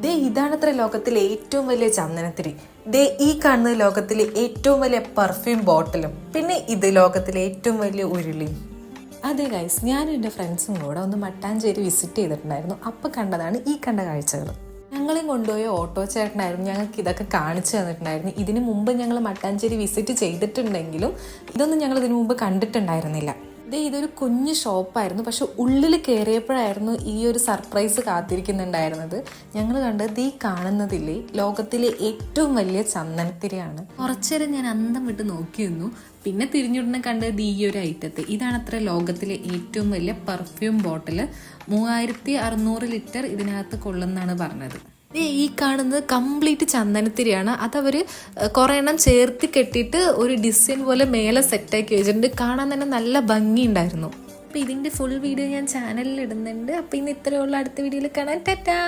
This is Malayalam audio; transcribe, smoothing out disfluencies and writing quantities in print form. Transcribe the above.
ദേ ഇതാണത്ര ലോകത്തിലെ ഏറ്റവും വലിയ ചന്ദനത്തിരി. ദേ ഈ കാണുന്നത് ലോകത്തിലെ ഏറ്റവും വലിയ പെർഫ്യൂം ബോട്ടിലും, പിന്നെ ഇത് ലോകത്തിലെ ഏറ്റവും വലിയ ഉരുളിയും. അതെ ഗൈസ്, ഞാനും എൻ്റെ ഫ്രണ്ട്സും കൂടെ ഒന്ന് മട്ടാഞ്ചേരി വിസിറ്റ് ചെയ്തിട്ടുണ്ടായിരുന്നു. അപ്പം കണ്ടതാണ് ഈ കണ്ട കാഴ്ചകൾ. ഞങ്ങളെയും കൊണ്ടുപോയ ഓട്ടോ ചേട്ടനായിരുന്നു ഞങ്ങൾക്ക് ഇതൊക്കെ കാണിച്ചു തന്നിട്ടുണ്ടായിരുന്നു. ഇതിനു മുമ്പ് ഞങ്ങൾ മട്ടാഞ്ചേരി വിസിറ്റ് ചെയ്തിട്ടുണ്ടെങ്കിലും ഇതൊന്നും ഞങ്ങൾ ഇതിനു മുമ്പ് കണ്ടിട്ടുണ്ടായിരുന്നില്ല. ഇതൊരു കുഞ്ഞു ഷോപ്പായിരുന്നു, പക്ഷെ ഉള്ളിൽ കയറിയപ്പോഴായിരുന്നു ഈ ഒരു സർപ്രൈസ് കാത്തിരിക്കുന്നുണ്ടായിരുന്നത്. ഞങ്ങൾ കണ്ടത് ഈ കാണുന്നതില്ലേ ലോകത്തിലെ ഏറ്റവും വലിയ ചന്ദനത്തിരിയാണ്. കുറച്ചേരം ഞാൻ അന്തം വിട്ട് നോക്കി നിന്നു. പിന്നെ തിരിഞ്ഞുടനെ കണ്ടത് ഈ ഒരു ഐറ്റത്തെ. ഇതാണത്ര ലോകത്തിലെ ഏറ്റവും വലിയ പെർഫ്യൂം ബോട്ടിൽ. 3600 ലിറ്റർ ഇതിനകത്ത് കൊള്ളുന്നാണ് പറഞ്ഞത്. ഈ കാണുന്നത് കംപ്ലീറ്റ് ചന്ദനത്തിരിയാണ്. അതവർ കുറേ എണ്ണം ചേർത്തി കെട്ടിയിട്ട് ഒരു ഡിസൈൻ പോലെ മേലെ സെറ്റാക്കി വെച്ചിട്ടുണ്ട്. കാണാൻ തന്നെ നല്ല ഭംഗിയുണ്ടായിരുന്നു. അപ്പോൾ ഇതിൻ്റെ ഫുൾ വീഡിയോ ഞാൻ ചാനലിൽ ഇടുന്നുണ്ട്. അപ്പോൾ ഇന്ന് ഇത്രയുള്ള അടുത്ത വീഡിയോയിൽ കാണാൻ ടാറ്റാ.